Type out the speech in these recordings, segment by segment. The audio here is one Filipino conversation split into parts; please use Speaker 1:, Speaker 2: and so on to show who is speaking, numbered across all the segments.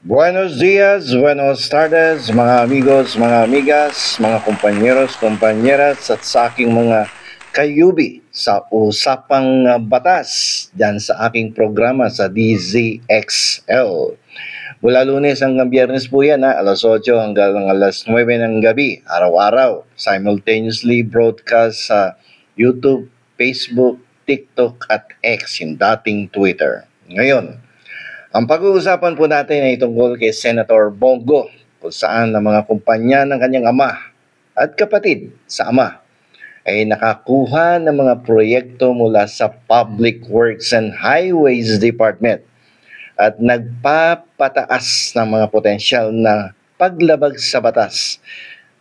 Speaker 1: Buenos dias, buenos tardes, mga amigos, mga amigas, mga kompanyeros, kompanyeras at sa aking mga kayubi sa Usapang Batas dyan sa aking programa sa DZXL. Mula Lunes hanggang Biyernes po yan, alas 8 hanggang alas 9 ng gabi, araw-araw, simultaneously broadcast sa YouTube, Facebook, TikTok at X, yung dating Twitter. Ngayon, ang pag-uusapan po natin ay tungkol kay Senator Bongo, kung saan ang mga kumpanya ng kanyang ama at kapatid sa ama ay nakakuha ng mga proyekto mula sa Public Works and Highways Department at nagpapataas ng mga potensyal na paglabag sa batas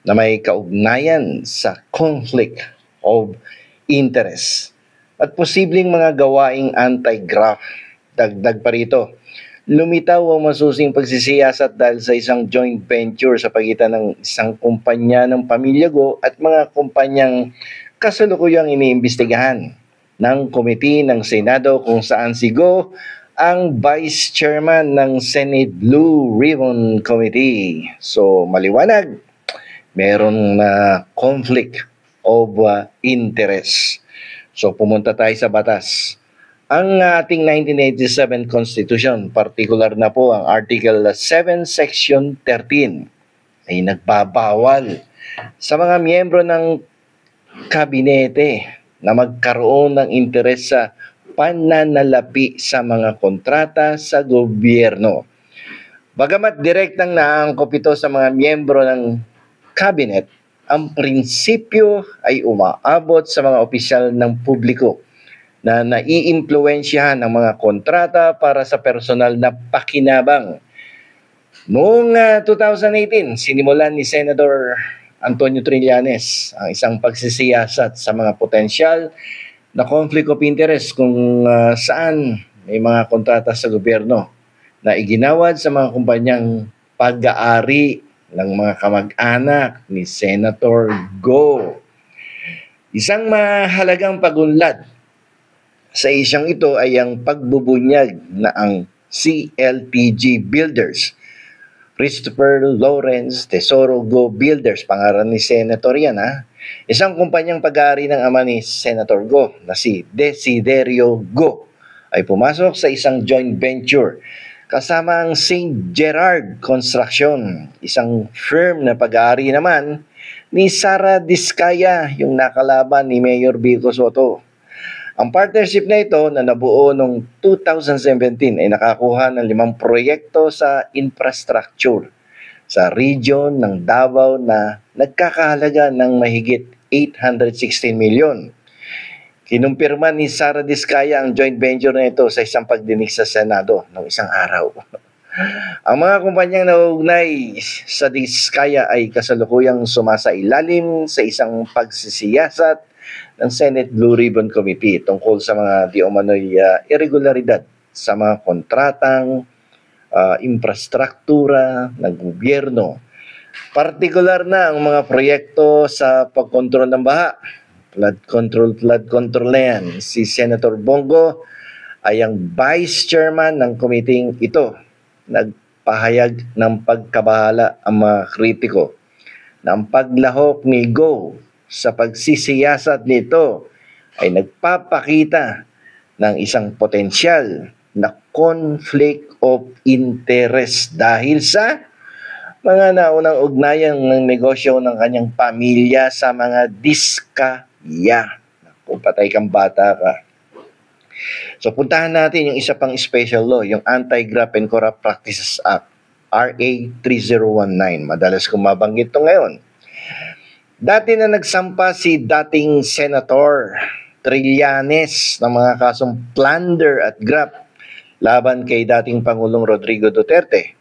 Speaker 1: na may kaugnayan sa conflict of interest at posibleng mga gawaing anti-graft. Dagdag pa rito, lumitaw ang masusing pagsisiyasat dahil sa isang joint venture sa pagitan ng isang kumpanya ng pamilya Go at mga kumpanyang kasalukuyang iniimbestigahan ng komite ng Senado kung saan si Go ang Vice Chairman ng Senate Blue Ribbon Committee. So maliwanag, meron na conflict of interest. So pumunta tayo sa batas. Ang ating 1987 Constitution, partikular na po ang Article 7, Section 13, ay nagbabawal sa mga miyembro ng kabinete na magkaroon ng interes sa pananalapi sa mga kontrata sa gobyerno. Bagamat direktang naangkop ito sa mga miyembro ng cabinet, ang prinsipyo ay umaabot sa mga opisyal ng publiko na naiimpluwensyahan ng mga kontrata para sa personal na pakinabang. Noong 2018, sinimulan ni Senator Antonio Trillanes ang isang pagsisiyasat sa mga potensyal na conflict of interest kung saan may mga kontrata sa gobyerno na iginawad sa mga kumpanyang pag-aari ng mga kamag-anak ni Senator Go. Isang mahalagang pagunlad sa isyang ito ay ang pagbubunyag na ang CLTG Builders, Christopher Lawrence Tesoro Go Builders, pangalan ni Senator yan isang kumpanyang pag-aari ng ama ni Senator Go na si Desiderio Go ay pumasok sa isang joint venture kasama ang St. Gerard Construction, isang firm na pag-aari naman ni Sara Diskaya, yung nakalaban ni Mayor Vico Soto. Ang partnership na ito na nabuo noong 2017 ay nakakuha ng 5 proyekto sa infrastructure sa region ng Davao na nagkakahalaga ng mahigit 816 milyon. Kinumpirma ni Sara Diskaya ang joint venture na ito sa isang pagdinig sa Senado ng isang araw. Ang mga kumpanyang nauugnay sa Diskaya ay kasalukuyang sumasailalim sa isang pagsisiyasat ng Senate Blue Ribbon Committee tungkol sa mga di umano'y irregularidad sa mga kontratang infrastruktura ng gobyerno. Partikular na ang mga proyekto sa pagkontrol ng baha, flood control na yan. Si Senator Bongo ay ang vice chairman ng committee ito. Nagpahayag ng pagkabahala ang mga kritiko na ang paglahok ni Go sa pagsisiyasat nito ay nagpapakita ng isang potensyal na conflict of interest dahil sa mga naunang ugnayan ng negosyo ng kanyang pamilya sa mga diskaya. Naku, patay kang bata ka. So puntahan natin yung isa pang special law, yung Anti-Graft and Corrupt Practices Act, RA 3019. Madalas kong mabanggit ito ngayon. Dati na nagsampa si dating Senator Trillanes ng mga kasong plunder at graft laban kay dating Pangulong Rodrigo Duterte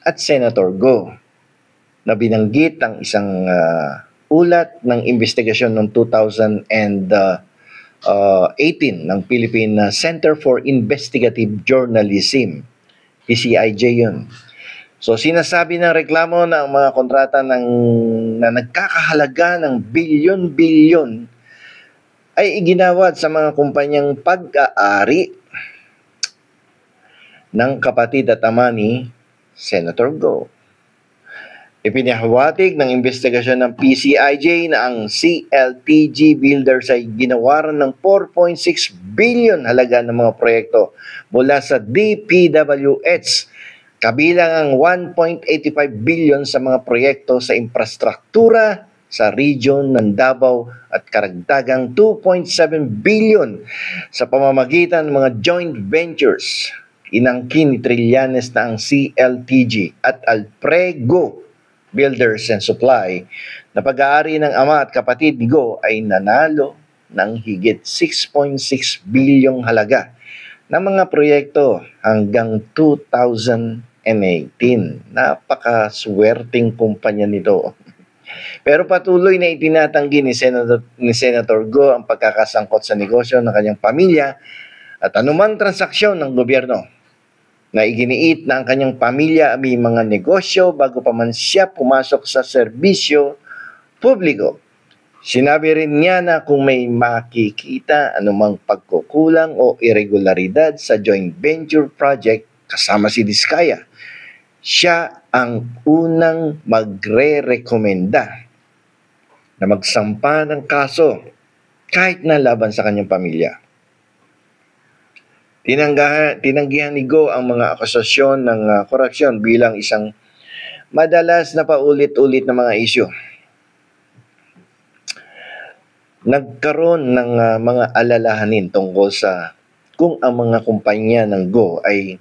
Speaker 1: at Senator Go na binanggit ang isang ulat ng investigasyon noong 2018 ng Philippine Center for Investigative Journalism, PCIJ yun. So sinasabi ng reklamo na ang mga kontrata na nagkakahalaga ng bilyon-bilyon ay iginawad sa mga kumpanyang pag-aari ng kapatid at ama ni Senator Go. Ipinahawatig ng investigasyon ng PCIJ na ang CLTG Builders ay ginawaran ng 4.6 billion halaga ng mga proyekto mula sa DPWH, kabilang ang 1.85 billion sa mga proyekto sa infrastruktura sa region ng Davao at karagdagang 2.7 billion sa pamamagitan ng mga joint ventures. Inangkin ni Trillanes na ang CLTG at Alprego Builders and Supply na pag-aari ng ama at kapatid ni Go ay nanalo ng higit 6.6 bilyong halaga ng mga proyekto hanggang 2018. Napakaswerteng kumpanya nito. Pero patuloy na itinatanggi ni Senator Go ang pagkakasangkot sa negosyo ng kanyang pamilya at anumang transaksyon ng gobyerno na iginiit na ang kanyang pamilya ay may mga negosyo bago pa man siya pumasok sa serbisyo publiko. Sinabi rin niya na kung may makikita anumang pagkukulang o irregularidad sa joint venture project kasama si Diskaya, siya ang unang magre-rekomenda na magsampa ng kaso kahit na laban sa kanyang pamilya. Tinanggihan ni Go ang mga akusasyon ng korupsyon bilang isang madalas na paulit-ulit na mga isyu. Nagkaroon ng mga alalahanin tungkol sa kung ang mga kumpanya ng Go ay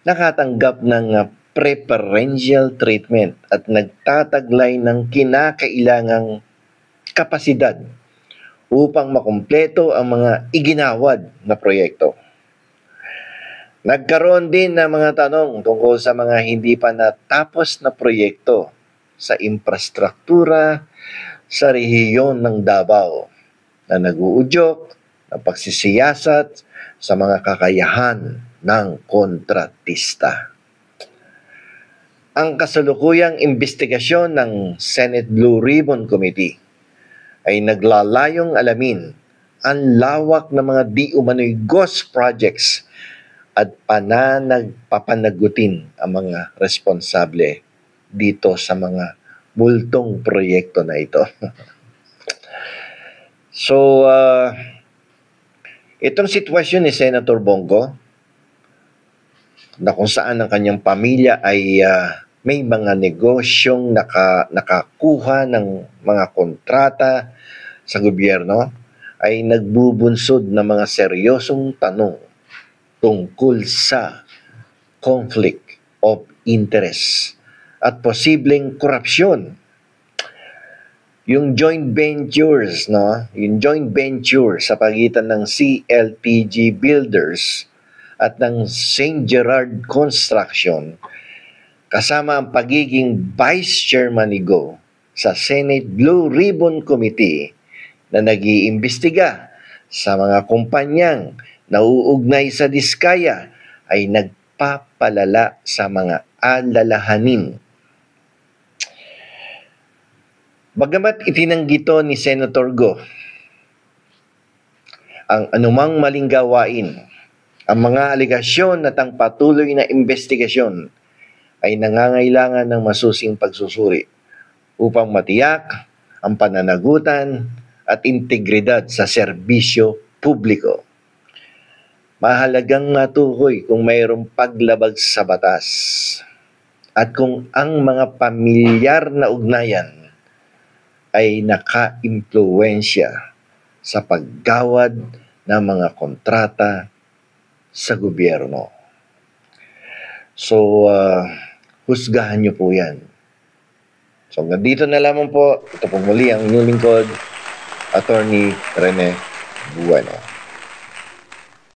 Speaker 1: nakatanggap ng preferential treatment at nagtataglay ng kinakailangang kapasidad upang makumpleto ang mga iginawad na proyekto. Nagkaroon din ng mga tanong tungkol sa mga hindi pa natapos na proyekto sa infrastruktura sa rehiyon ng Davao na nag-uudyok ng pagsisiyasat sa mga kakayahan ng kontratista. Ang kasalukuyang investigasyon ng Senate Blue Ribbon Committee ay naglalayong alamin ang lawak ng mga di-umano'y ghost projects at papanagutin ang mga responsable dito sa mga multong proyekto na ito. So, itong sitwasyon ni Senator Bongo, na kung saan ang kanyang pamilya ay may mga negosyong nakakuha ng mga kontrata sa gobyerno, ay nagbubunsod ng mga seryosong tanong tungkol sa conflict of interest at posibleng korupsyon. Yung joint ventures, yung joint venture sa pagitan ng CLTG Builders at ng St. Gerard Construction, kasama ang pagiging Vice Chairman ni Go sa Senate Blue Ribbon Committee na nag-iimbestiga sa mga kumpanyang nauugnay sa Diskaya, ay nagpapalala sa mga alalahanin. Bagamat itinanggi ito ni Senator Go ang anumang maling gawain, ang mga aligasyon at ang patuloy na investigasyon ay nangangailangan ng masusing pagsusuri upang matiyak ang pananagutan at integridad sa serbisyo publiko. Mahalagang matukoy kung mayroong paglabag sa batas at kung ang mga pamilyar na ugnayan ay naka-impluwensya sa paggawad ng mga kontrata sa gobyerno. So, husgahan niyo po yan. So, dito na lamang po. Ito po muli ang inyong lingkod, Attorney Rene Bueno.